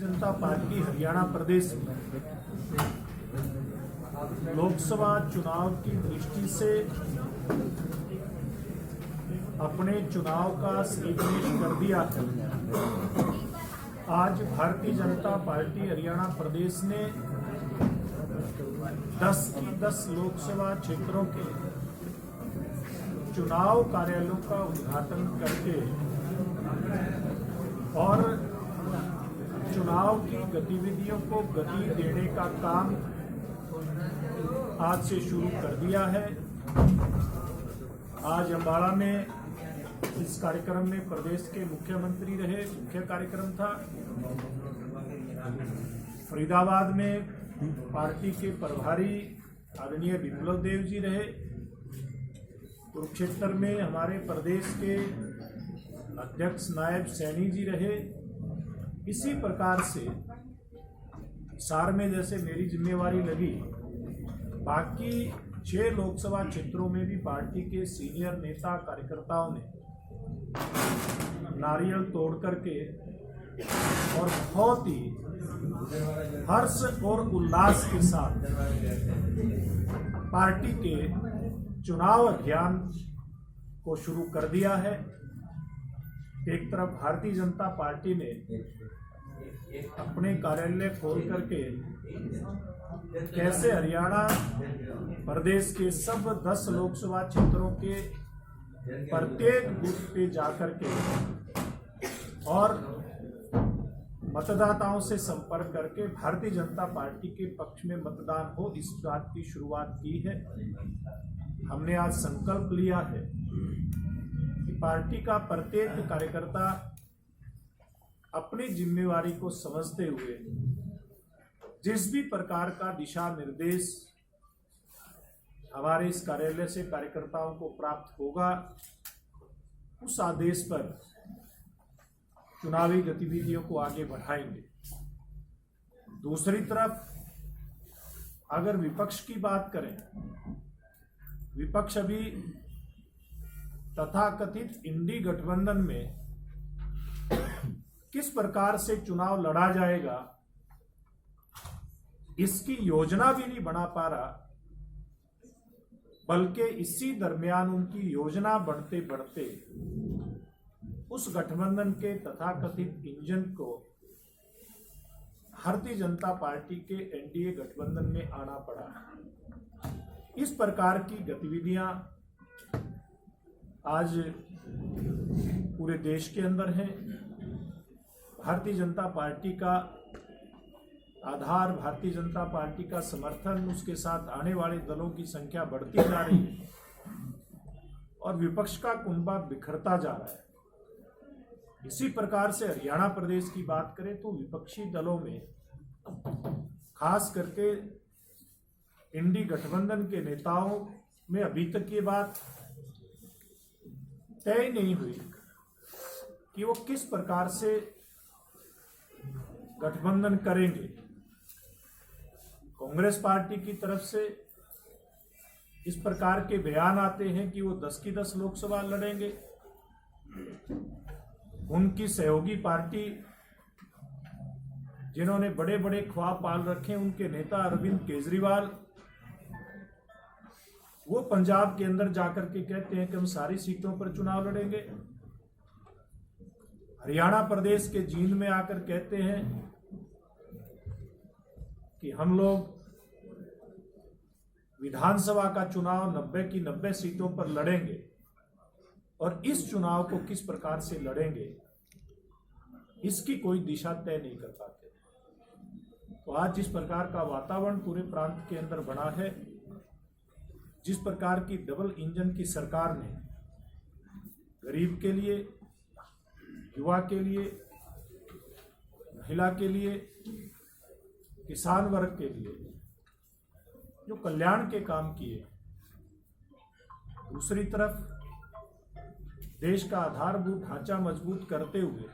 जनता party Haryana प्रदेश में लोकसभा चुनाव की दृष्टि से अपने चुनाव का श्रीगणेश कर दिया है। आज भारतीय जनता पार्टी हरियाणा प्रदेश ने 10 की 10 लोकसभा क्षेत्रों के चुनाव कार्यालयों का उद्घाटन करके और चुनाव की गतिविधियों को गति देने का काम आज से शुरू कर दिया है। आज अम्बाड़ा में इस कार्यक्रम में प्रदेश के मुख्यमंत्री रहे, मुख्य कार्यक्रम था। फरीदाबाद में पार्टी के प्रभारी आदरणीय विप्लव देव जी रहे। कुरुक्षेत्र में हमारे प्रदेश के अध्यक्ष नायब सैनी जी रहे। इसी प्रकार से सार में जैसे मेरी जिम्मेवारी लगी, बाकी 6 लोकसभा क्षेत्रों में भी पार्टी के सीनियर नेता कार्यकर्ताओं ने नारियल तोड़ करके और बहुत ही हर्ष और उल्लास के साथ पार्टी के चुनाव अभियान को शुरू कर दिया है। एक तरफ भारतीय जनता पार्टी ने अपने कार्यालय खोल करके कैसे हरियाणा प्रदेश के सब 10 लोकसभा क्षेत्रों के प्रत्येक बूथ पे जाकर के और मतदाताओं से संपर्क करके भारतीय जनता पार्टी के पक्ष में मतदान हो, इस बात की शुरुआत की है। हमने आज संकल्प लिया है कि पार्टी का प्रत्येक कार्यकर्ता अपनी जिम्मेवारी को समझते हुए जिस भी प्रकार का दिशा निर्देश हमारे इस कार्यालय से कार्यकर्ताओं को प्राप्त होगा, उस आदेश पर चुनावी गतिविधियों को आगे बढ़ाएंगे। दूसरी तरफ अगर विपक्ष की बात करें, विपक्ष अभी तथाकथित इंडी गठबंधन में किस प्रकार से चुनाव लड़ा जाएगा, इसकी योजना भी नहीं बना पा रहा, बल्कि इसी दरमियान उनकी योजना बढ़ते बढ़ते उस गठबंधन के तथाकथित इंजन को भारतीय जनता पार्टी के एनडीए गठबंधन में आना पड़ा। इस प्रकार की गतिविधियां आज पूरे देश के अंदर हैं। भारतीय जनता पार्टी का आधार, भारतीय जनता पार्टी का समर्थन, उसके साथ आने वाले दलों की संख्या बढ़ती जा रही है और विपक्ष का कुनबा बिखरता जा रहा है। इसी प्रकार से हरियाणा प्रदेश की बात करें तो विपक्षी दलों में खास करके इंडी गठबंधन के नेताओं में अभी तक ये बात तय नहीं हुई कि वो किस प्रकार से गठबंधन करेंगे। कांग्रेस पार्टी की तरफ से इस प्रकार के बयान आते हैं कि वो 10 की 10 लोकसभा लड़ेंगे। उनकी सहयोगी पार्टी जिन्होंने बड़े बड़े ख्वाब पाल रखे, उनके नेता अरविंद केजरीवाल, वो पंजाब के अंदर जाकर के कहते हैं कि हम सारी सीटों पर चुनाव लड़ेंगे। हरियाणा प्रदेश के जींद में आकर कहते हैं कि हम लोग विधानसभा का चुनाव 90 की 90 सीटों पर लड़ेंगे और इस चुनाव को किस प्रकार से लड़ेंगे, इसकी कोई दिशा तय नहीं कर पाते। तो आज जिस प्रकार का वातावरण पूरे प्रांत के अंदर बना है, जिस प्रकार की डबल इंजन की सरकार ने गरीब के लिए, युवा के लिए, महिला के लिए, किसान वर्ग के लिए जो कल्याण के काम किए, दूसरी तरफ देश का आधारभूत ढांचा मजबूत करते हुए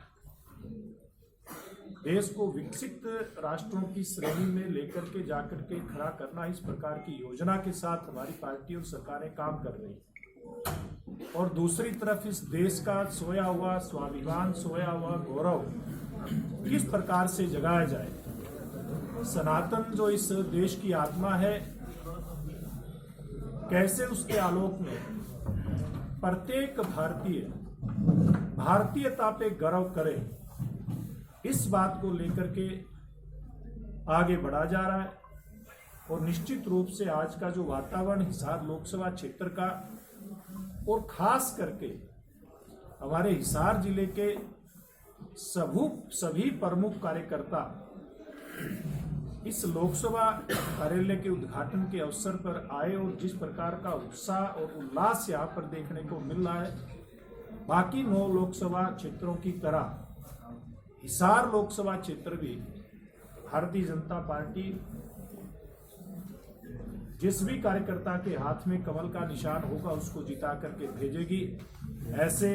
देश को विकसित राष्ट्रों की श्रेणी में लेकर के जाकर के खड़ा करना, इस प्रकार की योजना के साथ हमारी पार्टी और सरकारें काम कर रही हैं। और दूसरी तरफ इस देश का सोया हुआ स्वाभिमान, सोया हुआ गौरव किस प्रकार से जगाया जाए। सनातन जो इस देश की आत्मा है, कैसे उसके आलोक में प्रत्येक भारतीय भारतीयता पे गर्व करे, इस बात को लेकर के आगे बढ़ा जा रहा है। और निश्चित रूप से आज का जो वातावरण हिसार लोकसभा क्षेत्र का और खास करके हमारे हिसार जिले के सभी प्रमुख कार्यकर्ता इस लोकसभा कार्यालय के उद्घाटन के अवसर पर आए और जिस प्रकार का उत्साह और उल्लास यहाँ पर देखने को मिल रहा है, बाकी 9 लोकसभा क्षेत्रों की तरह हिसार लोकसभा क्षेत्र भी भारतीय जनता पार्टी जिस भी कार्यकर्ता के हाथ में कमल का निशान होगा उसको जिता करके भेजेगी। ऐसे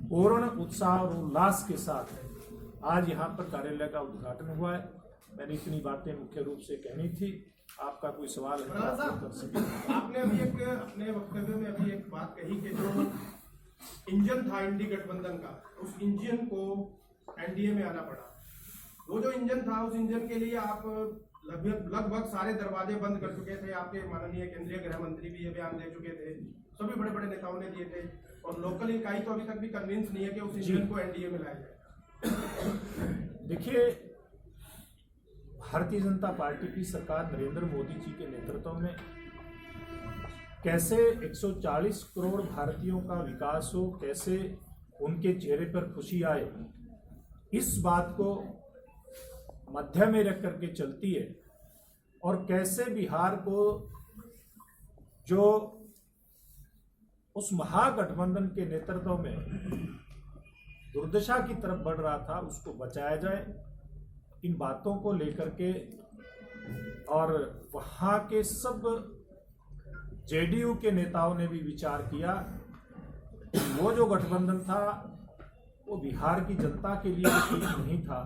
पूर्ण उत्साह और उल्लास के साथ आज यहाँ पर कार्यालय का उद्घाटन हुआ है। मैंने इतनी बातें मुख्य रूप से कहनी थी। आपका कोई सवाल है तो आप कर सकते। आपने अभी अपने वक्तव्य में अभी एक बात कही कि जो इंजन था इंडी गठबंधन का, उस इंजन को एनडीए में आना पड़ा। वो जो इंजन था, उस इंजन के लिए आप लगभग सारे दरवाजे बंद कर चुके थे। आपके माननीय केंद्रीय गृह मंत्री भी ये बयान दे चुके थे, सभी बड़े बड़े नेताओं ने दिए थे, और लोकल इकाई तो अभी तक भी कन्विंस नहीं है कि उस इंजन को एनडीए में लाया जाए। देखिए, भारतीय जनता पार्टी की सरकार नरेंद्र मोदी जी के नेतृत्व में कैसे 140 करोड़ भारतीयों का विकास हो, कैसे उनके चेहरे पर खुशी आए, इस बात को मध्य में रख करके चलती है। और कैसे बिहार को जो उस महागठबंधन के नेतृत्व में दुर्दशा की तरफ बढ़ रहा था, उसको बचाया जाए, इन बातों को लेकर के। और वहां के सब जेडीयू के नेताओं ने भी विचार किया कि वो जो गठबंधन था वो बिहार की जनता के लिए भी ठीक नहीं था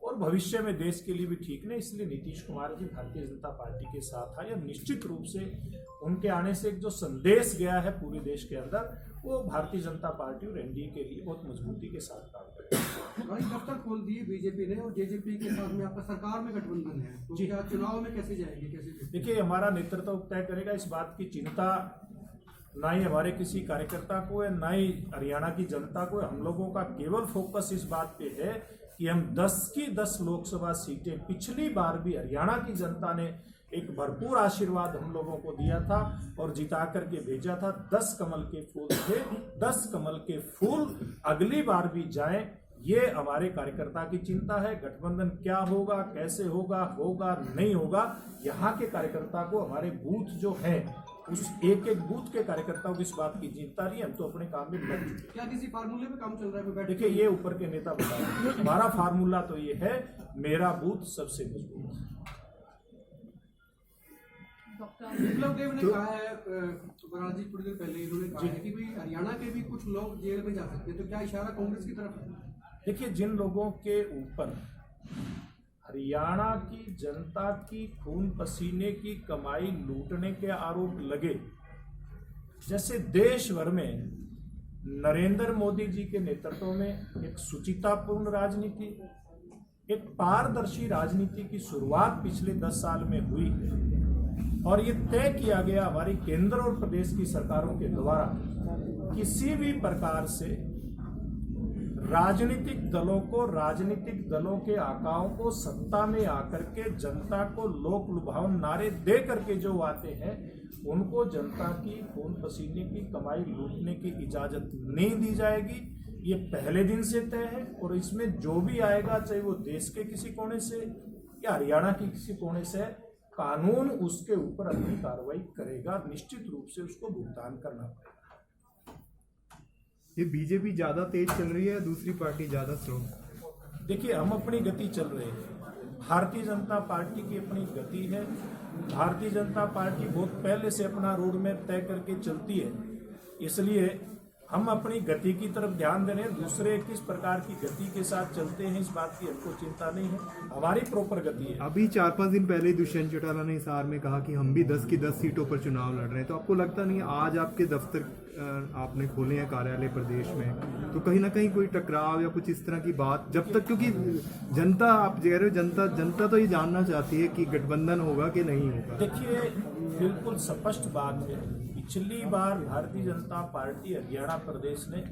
और भविष्य में देश के लिए भी ठीक नहीं। इसलिए नीतीश कुमार जी भारतीय जनता पार्टी के साथ आए। निश्चित रूप से उनके आने से एक जो संदेश गया है पूरे देश के अंदर, वो भारतीय जनता पार्टी और एनडीए के लिए बहुत मजबूती के साथ काम करेगा। भाई दफ्तर खोल दिए बीजेपी ने, और जेजेपी के साथ में आपका सरकार में गठबंधन है, तो क्या चुनाव में कैसे जाएगी, कैसे? देखिए, हमारा नेतृत्व तय करेगा। इस बात की चिंता ना ही हमारे किसी कार्यकर्ता को है, ना ही हरियाणा की जनता को है। हम लोगों का केवल फोकस इस बात पे है कि हम 10 की 10 लोकसभा सीटें, पिछली बार भी हरियाणा की जनता ने एक भरपूर आशीर्वाद हम लोगों को दिया था और जिता करके भेजा था। 10 कमल के फूल थे, 10 कमल के फूल अगली बार भी जाएं, ये हमारे कार्यकर्ता की चिंता है। गठबंधन क्या होगा, कैसे होगा, होगा नहीं होगा, यहाँ के कार्यकर्ता को, हमारे बूथ जो है उस एक एक बूथ के कार्यकर्ताओं की इस बात की चिंता नहीं। हम तो अपने काम में लग चुके। क्या किसी फार्मूले पे काम चल रहा है? देखिए, ये ऊपर के नेता बता रहे हैं। हमारा फार्मूला तो ये है, मेरा बूथ सबसे मजबूत। विप्लव देव ने कहा है, बराजी थोड़ी देर पहले इन्होंने कहा है कि भाई हरियाणा के भी कुछ लोग जेल में जा सकते हैं, तो क्या इशारा कांग्रेस की तरफ है? देखिए, जिन लोगों के ऊपर हरियाणा की जनता की खून पसीने की कमाई लूटने के आरोप लगे, जैसे देश भर में नरेंद्र मोदी जी के नेतृत्व में एक सुचितापूर्ण राजनीति, एक पारदर्शी राजनीति की शुरुआत पिछले 10 साल में हुई और ये तय किया गया हमारी केंद्र और प्रदेश की सरकारों के द्वारा, किसी भी प्रकार से राजनीतिक दलों को, राजनीतिक दलों के आकाओं को सत्ता में आकर के जनता को लोक लुभावन नारे दे करके जो आते हैं, उनको जनता की खून पसीने की कमाई लूटने की इजाजत नहीं दी जाएगी। ये पहले दिन से तय है और इसमें जो भी आएगा, चाहे वो देश के किसी कोने से या हरियाणा की किसी कोने से, कानून उसके ऊपर अपनी कार्रवाई करेगा। निश्चित रूप से उसको भुगतान करना पड़ेगा। ये बीजेपी ज्यादा तेज चल रही है, दूसरी पार्टी ज्यादा स्लो? देखिए, हम अपनी गति चल रहे हैं। भारतीय जनता पार्टी की अपनी गति है। भारतीय जनता पार्टी बहुत पहले से अपना रोड मैप तय करके चलती है, इसलिए हम अपनी गति की तरफ ध्यान दे रहे हैं, दूसरे किस प्रकार की गति के साथ चलते हैं इस बात की हमको चिंता नहीं है, हमारी प्रॉपर गति है। अभी 4-5 दिन पहले दुष्यंत चौटाला ने हिसार में कहा कि हम भी 10 की 10 सीटों पर चुनाव लड़ रहे हैं, तो आपको लगता नहीं आज आपके दफ्तर आपने खोले हैं कार्यालय प्रदेश में, तो कहीं ना कहीं कोई टकराव या कुछ इस तरह की बात, जब तक, क्योंकि जनता, आप कह रहे हो जनता तो ये जानना चाहती है कि गठबंधन होगा कि नहीं होगा। देखिए बिल्कुल स्पष्ट बात है, पिछली बार भारतीय जनता पार्टी हरियाणा प्रदेश ने,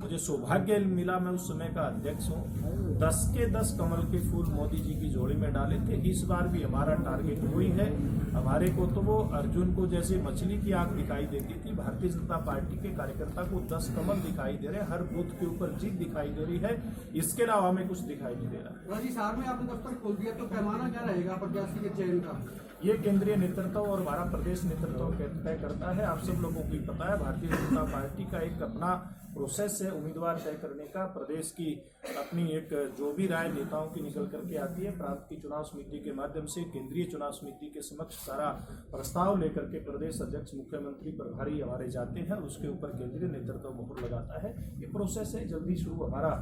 मुझे सौभाग्य मिला मैं उस समय का अध्यक्ष हूँ, 10 के 10 कमल के फूल मोदी जी की जोड़ी में डाले थे। इस बार भी हमारा टारगेट वही है। हमारे को तो वो अर्जुन को जैसे मछली की आंख दिखाई देती थी, भारतीय जनता पार्टी के कार्यकर्ता को 10 कमल दिखाई दे रहे हैं, हर बूथ के ऊपर जीत दिखाई दे रही है, इसके अलावा हमें कुछ दिखाई नहीं दे रहा। हिसार में आपने दफ्तर खोल दिया, तो पैमाना क्या रहेगा प्रत्याशी के चयन का? ये केंद्रीय नेतृत्व और हमारा प्रदेश नेतृत्व तय करता है। आप सब लोगों को पता है, भारतीय जनता पार्टी का एक अपना प्रोसेस है उम्मीदवार तय करने का। प्रदेश की अपनी एक जो भी राय नेताओं की निकल करके आती है, प्रांत की चुनाव समिति के माध्यम से केंद्रीय चुनाव समिति के समक्ष सारा प्रस्ताव लेकर के प्रदेश अध्यक्ष, मुख्यमंत्री, प्रभारी हमारे जाते हैं, उसके ऊपर केंद्रीय नेतृत्व मोहर लगाता है। ये प्रोसेस है, जल्दी शुरू हमारा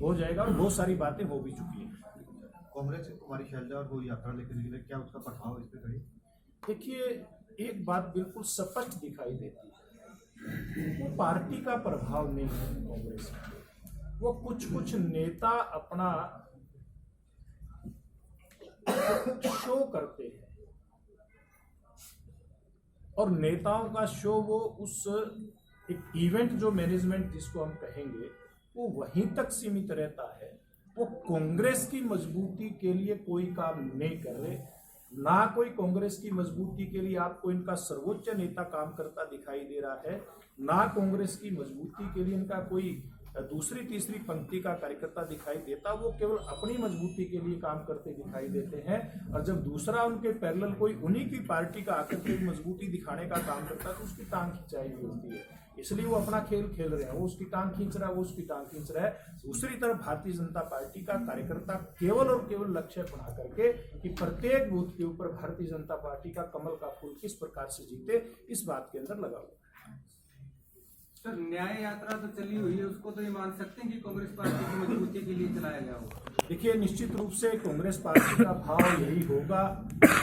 हो जाएगा और बहुत सारी बातें हो भी चुकी हैं। कांग्रेस कुमारी शैलजा और वो यात्रा लेकर निकले, क्या उसका प्रभाव इस पे कहीं? देखिए एक बात बिल्कुल स्पष्ट दिखाई देती है, वो पार्टी का प्रभाव नहीं है कांग्रेस में। वो कुछ नेता अपना शो करते हैं और नेताओं का शो वो उस एक इवेंट जो मैनेजमेंट जिसको हम कहेंगे वो वहीं तक सीमित रहता है। वो कांग्रेस की मजबूती के लिए कोई काम नहीं कर रहे, ना कोई कांग्रेस की मजबूती के लिए आपको इनका सर्वोच्च नेता काम करता दिखाई दे रहा है, ना कांग्रेस की मजबूती के लिए इनका कोई दूसरी तीसरी पंक्ति का कार्यकर्ता दिखाई देता। वो केवल अपनी मजबूती के लिए काम करते दिखाई देते हैं, और जब दूसरा उनके पैरेलल कोई उन्हीं की पार्टी का आकर के मजबूती दिखाने का काम करता है तो उसकी टांग खिंचाई होती है। इसलिए वो अपना खेल खेल रहे हैं, वो उसकी टांग खींच रहा है, वो उसकी टांग खींच रहा है। दूसरी तरफ भारतीय जनता पार्टी का कार्यकर्ता केवल और केवल लक्ष्य बना करके कि प्रत्येक बूथ के ऊपर भारतीय जनता पार्टी का कमल का फूल किस प्रकार से जीते, इस बात के अंदर लगा हुआ। सर, न्याय यात्रा तो चली हुई है, उसको तो ये मान सकते हैं कि कांग्रेस पार्टी की मजबूती के लिए चलाया गया होगा? देखिए निश्चित रूप से कांग्रेस पार्टी का भाव यही होगा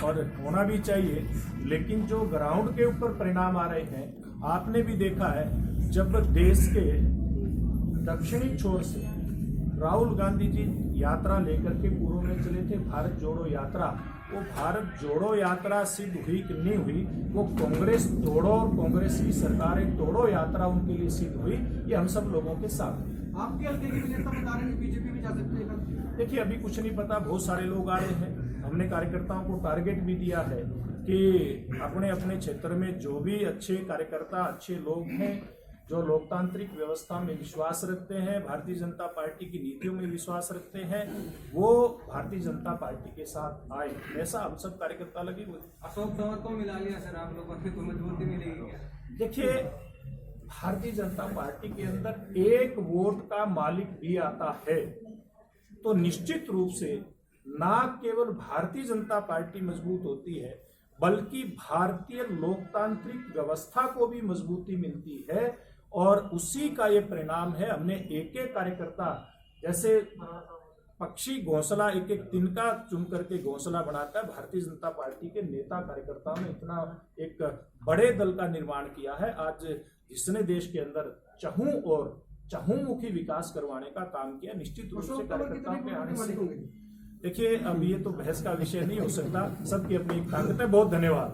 और होना भी चाहिए, लेकिन जो ग्राउंड के ऊपर परिणाम आ रहे हैं आपने भी देखा है। जब देश के दक्षिणी छोर से राहुल गांधी जी यात्रा लेकर के पूर्व में चले थे, भारत जोड़ो यात्रा, वो भारत जोड़ो यात्रा सिद्ध हुई कि नहीं हुई, वो कांग्रेस तोड़ो और कांग्रेस की सरकारें तोड़ो यात्रा उनके लिए सिद्ध हुई, ये हम सब लोगों के साथ है। आपके हल्के के नेता बता रहे हैं बीजेपी भी जा सकते हैं? देखिए अभी कुछ नहीं पता, बहुत सारे लोग आ रहे हैं। हमने कार्यकर्ताओं को टारगेट भी दिया है कि अपने अपने क्षेत्र में जो भी अच्छे कार्यकर्ता, अच्छे लोग हैं, जो लोकतांत्रिक व्यवस्था में विश्वास रखते हैं, भारतीय जनता पार्टी की नीतियों में विश्वास रखते हैं, वो भारतीय जनता पार्टी के साथ आए। ऐसा हम सब कार्यकर्ता लगे हुए। अशोक तंवर को मिला लिया सर, आप लोगों को मजबूती मिलेगी क्या? देखिए भारतीय जनता पार्टी के अंदर एक वोट का मालिक भी आता है तो निश्चित रूप से ना केवल भारतीय जनता पार्टी मजबूत होती है, बल्कि भारतीय लोकतांत्रिक व्यवस्था को भी मजबूती मिलती है, और उसी का ये परिणाम है। हमने एक एक कार्यकर्ता, जैसे पक्षी घोंसला एक एक तिनका चुन करके घोंसला बनाता है, भारतीय जनता पार्टी के नेता कार्यकर्ताओं ने इतना एक बड़े दल का निर्माण किया है आज, जिसने देश के अंदर चहुमुखी विकास करवाने का काम किया। निश्चित रूप से कार्यकर्ताओं के आने से, देखिए अब ये तो बहस का विषय नहीं हो सकता, सबकी अपनी ताकत है। बहुत धन्यवाद।